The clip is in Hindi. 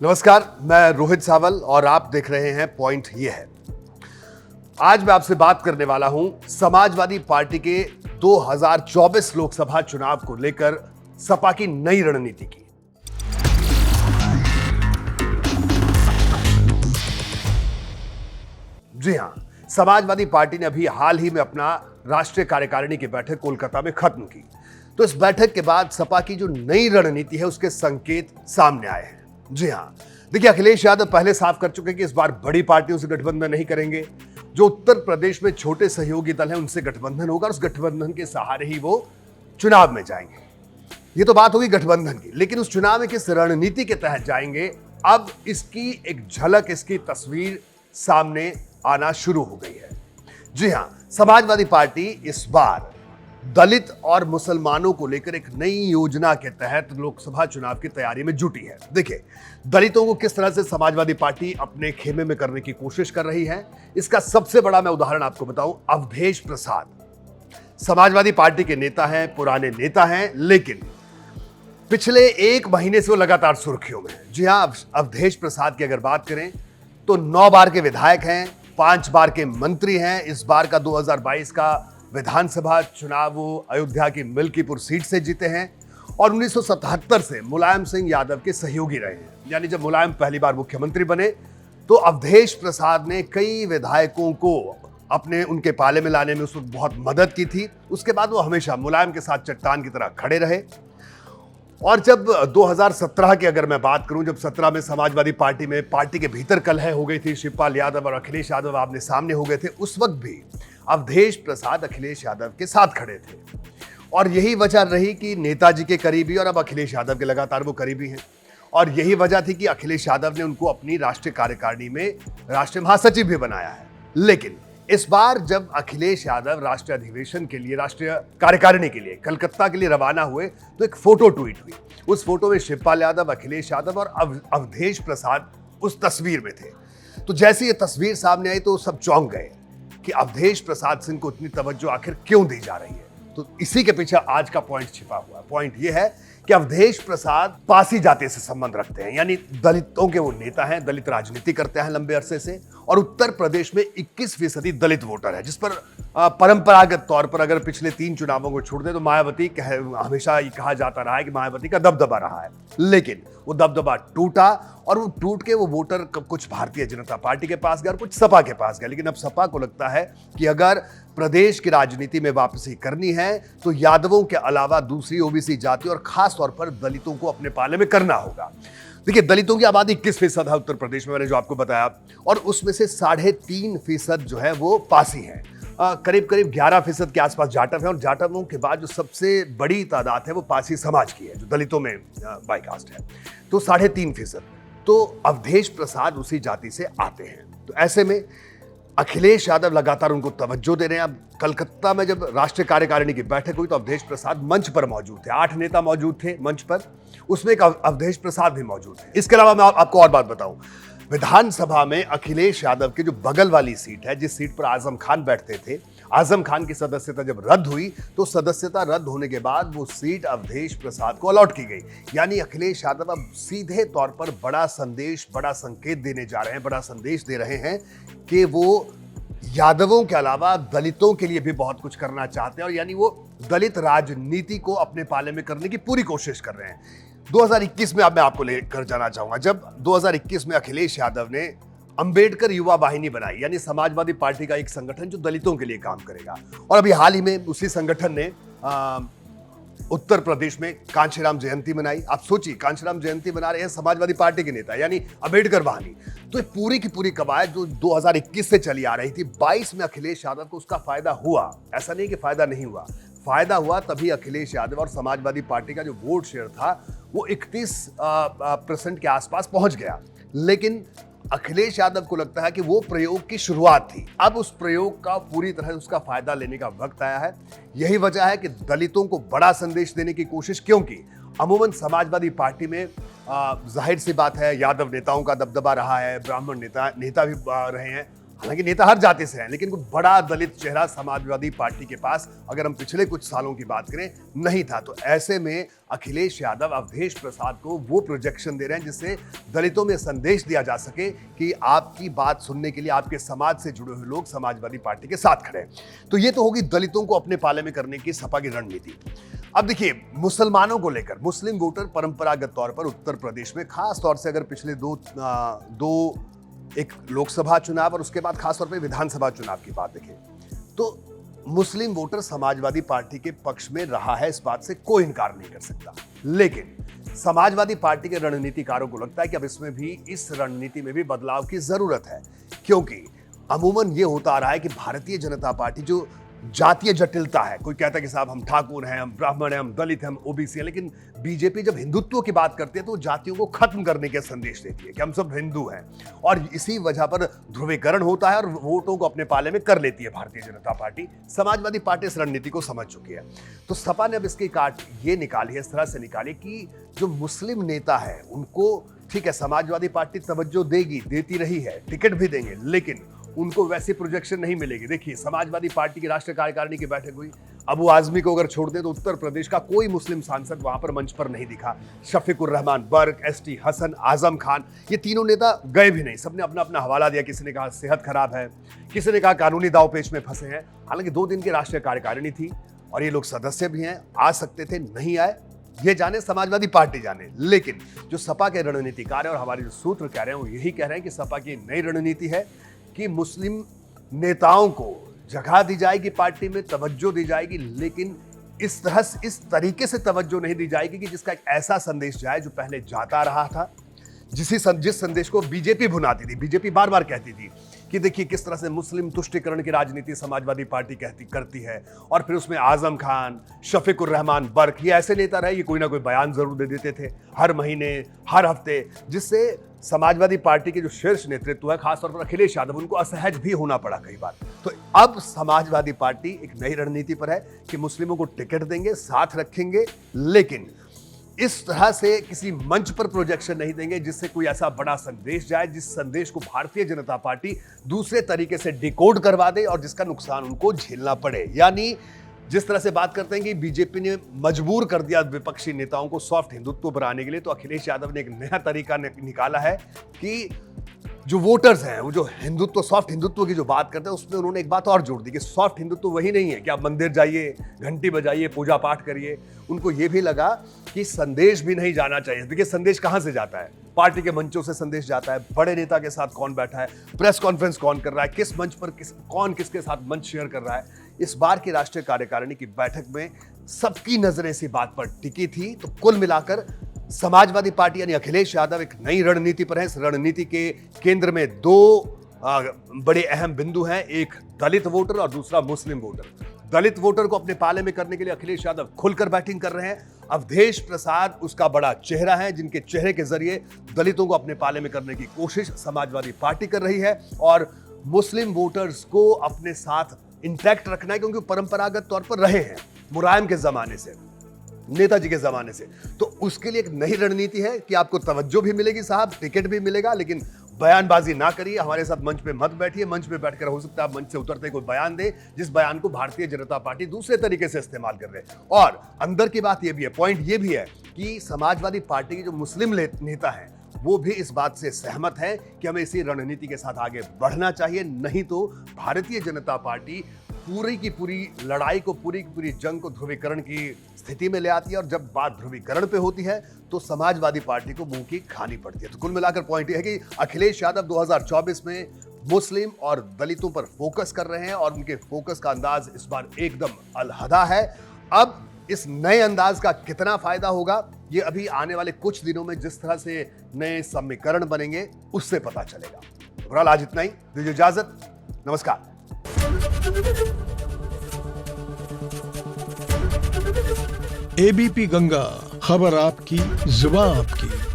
नमस्कार, मैं रोहित सावल और आप देख रहे हैं पॉइंट ये है। आज मैं आपसे बात करने वाला हूं समाजवादी पार्टी के 2024 लोकसभा चुनाव को लेकर सपा की नई रणनीति की। जी हां, समाजवादी पार्टी ने अभी हाल ही में अपना राष्ट्रीय कार्यकारिणी की बैठक कोलकाता में खत्म की। तो इस बैठक के बाद सपा की जो नई रणनीति है उसके संकेत सामने आए हैं। जी हां, देखिए, अखिलेश यादव पहले साफ कर चुके हैं कि इस बार बड़ी पार्टियों से गठबंधन नहीं करेंगे। जो उत्तर प्रदेश में छोटे सहयोगी दल हैं उनसे गठबंधन होगा और उस गठबंधन के सहारे ही वो चुनाव में जाएंगे। ये तो बात होगी गठबंधन की, लेकिन उस चुनाव में किस रणनीति के तहत जाएंगे, अब इसकी एक झलक, इसकी तस्वीर सामने आना शुरू हो गई है। जी हां, समाजवादी पार्टी इस बार दलित और मुसलमानों को लेकर एक नई योजना के तहत लोकसभा चुनाव की तैयारी में जुटी है। देखिए, दलितों को किस तरह से समाजवादी पार्टी अपने खेमे में करने की कोशिश कर रही है, इसका सबसे बड़ा मैं उदाहरण आपको बताऊं, अवधेश प्रसाद समाजवादी पार्टी के नेता हैं, पुराने नेता हैं, लेकिन पिछले एक महीने से वो लगातार सुर्खियों में है। जी हां, अवधेश प्रसाद की अगर बात करें तो 9 बार के विधायक हैं, 5 बार के मंत्री हैं। इस बार का 2022 का विधानसभा चुनाव वो अयोध्या की मिल्कीपुर सीट से जीते हैं और 1977 से मुलायम सिंह यादव के सहयोगी रहे हैं। यानी जब मुलायम पहली बार मुख्यमंत्री बने तो अवधेश प्रसाद ने कई विधायकों को अपने उनके पाले में लाने में उस वक्त बहुत मदद की थी। उसके बाद वो हमेशा मुलायम के साथ चट्टान की तरह खड़े रहे। और जब 2017 की अगर मैं बात करूं, जब 17 में समाजवादी पार्टी में पार्टी के भीतर कलह हो गई थी, शिवपाल यादव और अखिलेश यादव आमने सामने हो गए थे, उस वक्त भी अवधेश प्रसाद अखिलेश यादव के साथ खड़े थे। और यही वजह रही कि नेताजी के करीबी और अब अखिलेश यादव के लगातार वो करीबी हैं। और यही वजह थी कि अखिलेश यादव ने उनको अपनी राष्ट्रीय कार्यकारिणी में राष्ट्रीय महासचिव भी बनाया है। लेकिन इस बार जब अखिलेश यादव राष्ट्रीय अधिवेशन के लिए, राष्ट्रीय कार्यकारिणी के लिए कलकत्ता के लिए रवाना हुए तो एक फोटो ट्वीट हुई। उस फोटो में शिवपाल यादव, अखिलेश यादव और अवधेश प्रसाद उस तस्वीर में थे। तो जैसे ये तस्वीर सामने आई तो सब चौंक गए कि अवधेश प्रसाद सिंह को इतनी तवज्जो आखिर क्यों दी जा रही है। तो इसी के पीछे आज का पॉइंट छिपा हुआ है। पॉइंट ये है कि अवधेश प्रसाद पासी जाति से संबंध रखते हैं, यानी दलितों के वो नेता हैं, दलित राजनीति करते हैं लंबे अरसे से, और उत्तर प्रदेश में 21% दलित वोटर है, जिस पर परंपरागत तौर पर अगर पिछले 3 चुनावों को छोड़ दे तो मायावती हमेशा ये कहा जाता रहा है कि मायावती का दबदबा रहा है। लेकिन वो दबदबा टूटा और वो टूट के वो वोटर कुछ भारतीय जनता पार्टी के पास गया और कुछ सपा के पास गया। लेकिन अब सपा को लगता है कि अगर प्रदेश की राजनीति में वापसी करनी है तो यादवों के अलावा दूसरी ओबीसी जाति और खास तौर पर दलितों को अपने पाले में करना होगा। देखिए, दलितों की आबादी 21% है उत्तर प्रदेश में, मैंने जो आपको बताया, और उसमें से 3.5% जो है वो पासी हैं। करीब 11% के आसपास जाटव है और जाटवों के बाद जो सबसे बड़ी तादाद है वो पासी समाज की है, जो दलितों में बाईकास्ट है, तो 3.5%। तो अवधेश प्रसाद उसी जाति से आते हैं। तो ऐसे में अखिलेश यादव लगातार उनको तवज्जो दे रहे हैं। अब कलकत्ता में जब राष्ट्रीय कार्यकारिणी की बैठक हुई तो अवधेश प्रसाद मंच पर मौजूद थे। 8 नेता मौजूद थे मंच पर, उसमें एक अवधेश प्रसाद भी मौजूद थे। इसके अलावा मैं आपको और बात बताऊं, विधानसभा में अखिलेश यादव की जो बगल वाली सीट है, जिस सीट पर आजम खान बैठते थे, आजम खान की सदस्यता जब रद्द हुई तो सदस्यता रद्द होने के बाद वो सीट अवधेश प्रसाद को अलॉट की गई। यानी अखिलेश यादव अब सीधे तौर पर बड़ा संदेश, बड़ा संकेत देने जा रहे हैं, बड़ा संदेश दे रहे हैं कि वो यादवों के अलावा दलितों के लिए भी बहुत कुछ करना चाहते हैं, और यानी वो दलित राजनीति को अपने पाले में करने की पूरी कोशिश कर रहे हैं। 2021 में अब मैं आपको लेकर जाना चाहूंगा, जब 2021 में अखिलेश यादव ने अंबेडकर युवा वाहिनी बनाई, यानी समाजवादी पार्टी का एक संगठन जो दलितों के लिए काम करेगा। और अभी हाल ही में उसी संगठन ने उत्तर प्रदेश में कांशीराम जयंती मनाई। आप सोचिए, कांशीराम जयंती मना रहे हैं समाजवादी पार्टी के नेता, यानी अंबेडकर वाहिनी। तो ये पूरी की पूरी कवायद जो 2021 से चली आ रही थी, 22 में अखिलेश यादव को उसका फायदा हुआ। ऐसा नहीं कि फायदा नहीं हुआ, फायदा हुआ। तभी अखिलेश यादव और समाजवादी पार्टी का जो वोट शेयर था वो 31% के आसपास पहुंच गया। लेकिन अखिलेश यादव को लगता है कि वो प्रयोग की शुरुआत थी, अब उस प्रयोग का पूरी तरह उसका फायदा लेने का वक्त आया है। यही वजह है कि दलितों को बड़ा संदेश देने की कोशिश, क्योंकि अमूमन समाजवादी पार्टी में जाहिर सी बात है यादव नेताओं का दबदबा रहा है, ब्राह्मण नेता भी रहे हैं। हालांकि नेता हर जाति से हैं, लेकिन कोई बड़ा दलित चेहरा समाजवादी पार्टी के पास अगर हम पिछले कुछ सालों की बात करें नहीं था। तो ऐसे में अखिलेश यादव अवधेश प्रसाद को वो प्रोजेक्शन दे रहे हैं जिससे दलितों में संदेश दिया जा सके कि आपकी बात सुनने के लिए आपके समाज से जुड़े हुए लोग समाजवादी पार्टी के साथ खड़े हैं। तो ये तो होगी दलितों को अपने पाले में करने की सपा की रणनीति। अब देखिए, मुसलमानों को लेकर मुस्लिम वोटर परंपरागत तौर पर उत्तर प्रदेश में, खास तौर से अगर पिछले दो एक लोकसभा चुनाव और उसके बाद खासतौर पे विधानसभा चुनाव की बात देखें, तो मुस्लिम वोटर समाजवादी पार्टी के पक्ष में रहा है, इस बात से कोई इनकार नहीं कर सकता। लेकिन समाजवादी पार्टी के रणनीतिकारों को लगता है कि अब इसमें भी, इस रणनीति में भी बदलाव की जरूरत है, क्योंकि अमूमन ये होता आ रहा है कि भारतीय जनता पार्टी जो जातीय जटिलता है, कोई कहता है कि साहब हम ठाकुर हैं, हम ब्राह्मण हैं, हम दलित हैं, हम ओबीसी हैं, लेकिन बीजेपी जब हिंदुत्व की बात करती है तो जातियों को खत्म करने के संदेश देती है कि हम सब हिंदू हैं, और इसी वजह पर ध्रुवीकरण होता है और वोटों को अपने पाले में कर लेती है भारतीय जनता पार्टी। समाजवादी पार्टी इस रणनीति को समझ चुकी है। तो सपा ने अब इसकी काट ये निकाली है, इस तरह से निकाली कि जो मुस्लिम नेता है उनको, ठीक है, समाजवादी पार्टी तवज्जो देगी, देती रही है, टिकट भी देंगे, लेकिन उनको वैसी प्रोजेक्शन नहीं मिलेगी। देखिए, समाजवादी पार्टी की राष्ट्रीय कार्यकारिणी की बैठक हुई, अबू आजमी को अगर छोड़ दें तो उत्तर प्रदेश का कोई मुस्लिम सांसद वहां पर मंच पर नहीं दिखा। शफीकुर रहमान बर्क, एसटी हसन, आजम खान, ये तीनों नेता गए भी नहीं। सबने अपना अपना हवाला दिया। किसी ने कहा सेहत खराब है, किसी ने कहा कानूनी दांवपेच में फंसे हैं। हालांकि 2 दिन की राष्ट्रीय कार्यकारिणी थी और ये लोग सदस्य भी हैं, आ सकते थे, नहीं आए, ये जाने समाजवादी पार्टी जाने। लेकिन जो सपा के रणनीतिकार है और हमारे जो सूत्र कह रहे हैं वो यही कह रहे हैं कि सपा की नई रणनीति है कि मुस्लिम नेताओं को जगह दी जाएगी, पार्टी में तवज्जो दी जाएगी, लेकिन इस तरीके से तवज्जो नहीं दी जाएगी कि जिसका एक ऐसा संदेश जाए जो पहले जाता रहा था, जिस संदेश को बीजेपी भुनाती थी। बीजेपी बार बार कहती थी कि देखिए किस तरह से मुस्लिम तुष्टिकरण की राजनीति समाजवादी पार्टी करती है, और फिर उसमें आजम खान, शफीकुर रहमान बर्क, ये ऐसे नेता रहे, ये कोई ना कोई बयान जरूर दे देते थे हर महीने, हर हफ्ते, जिससे समाजवादी पार्टी के जो शीर्ष नेतृत्व है, खासतौर पर अखिलेश यादव, उनको असहज भी होना पड़ा कई बार। तो अब समाजवादी पार्टी एक नई रणनीति पर है कि मुस्लिमों को टिकट देंगे, साथ रखेंगे, लेकिन इस तरह से किसी मंच पर प्रोजेक्शन नहीं देंगे जिससे कोई ऐसा बड़ा संदेश जाए जिस संदेश को भारतीय जनता पार्टी दूसरे तरीके से डिकोड करवा दे और जिसका नुकसान उनको झेलना पड़े। यानी जिस तरह से बात करते हैं कि बीजेपी ने मजबूर कर दिया विपक्षी नेताओं को सॉफ्ट हिंदुत्व पर आने के लिए, तो अखिलेश यादव ने एक नया तरीका निकाला है कि जो वोटर्स हैं वो जो हिंदुत्व, सॉफ्ट हिंदुत्व की जो बात करते हैं, उसमें उन्होंने एक बात और जोड़ दी कि सॉफ्ट हिंदुत्व वही नहीं है कि आप मंदिर जाइए, घंटी बजाइए, पूजा पाठ करिए। उनको ये भी लगा कि संदेश भी नहीं जाना चाहिए। देखिए, संदेश कहां से जाता है? पार्टी के मंचों से संदेश जाता है। बड़े नेता के साथ कौन बैठा है, प्रेस कॉन्फ्रेंस कौन कर रहा है, किस मंच पर कौन किसके साथ मंच शेयर कर रहा है। इस बार की राष्ट्रीय कार्यकारिणी की बैठक में सबकी नजरें इसी बात पर टिकी थी। तो कुल मिलाकर समाजवादी पार्टी यानी अखिलेश यादव एक नई रणनीति पर है। इस रणनीति के केंद्र में 2 बड़े अहम बिंदु हैं, एक दलित वोटर और दूसरा मुस्लिम वोटर। दलित वोटर को अपने पाले में करने के लिए अखिलेश यादव खुलकर बैटिंग कर रहे हैं। अवधेश प्रसाद उसका बड़ा चेहरा है, जिनके चेहरे के जरिए दलितों को अपने पाले में करने की कोशिश समाजवादी पार्टी कर रही है, और मुस्लिम वोटर्स को अपने साथ इंटैक्ट रखना है, क्योंकि परंपरागत तौर पर रहे हैं मुलायम के जमाने से, नेताजी के जमाने से। तो उसके लिए एक नई रणनीति है कि आपको तवज्जो भी मिलेगी साहब, टिकट भी मिलेगा, लेकिन बयानबाजी ना करिए, हमारे साथ मंच पे मत बैठिए। मंच पे बैठकर हो सकता है मंच से उतरते कोई बयान दे जिस बयान को भारतीय जनता पार्टी दूसरे तरीके से इस्तेमाल कर रहे हैं। और अंदर की बात यह भी है, पॉइंट ये भी है कि समाजवादी पार्टी के जो मुस्लिम नेता हैं वो भी इस बात से सहमत है कि हमें इसी रणनीति के साथ आगे बढ़ना चाहिए, नहीं तो भारतीय जनता पार्टी पूरी की पूरी लड़ाई को, पूरी की पूरी जंग को ध्रुवीकरण की स्थिति में ले आती है, और जब बात ध्रुवीकरण पे होती है तो समाजवादी पार्टी को मुंह की खानी पड़ती है। तो कुल मिलाकर पॉइंट यह है कि अखिलेश यादव 2024 में मुस्लिम और दलितों पर फोकस कर रहे हैं, और उनके फोकस का अंदाज इस बार एकदम अलहदा है। अब इस नए अंदाज का कितना फायदा होगा ये अभी आने वाले कुछ दिनों में जिस तरह से नए समीकरण बनेंगे उससे पता चलेगा। बहरहाल आज इतना ही, दीजिए इजाजत, नमस्कार। एबीपी गंगा, खबर आपकी, जुबान आपकी।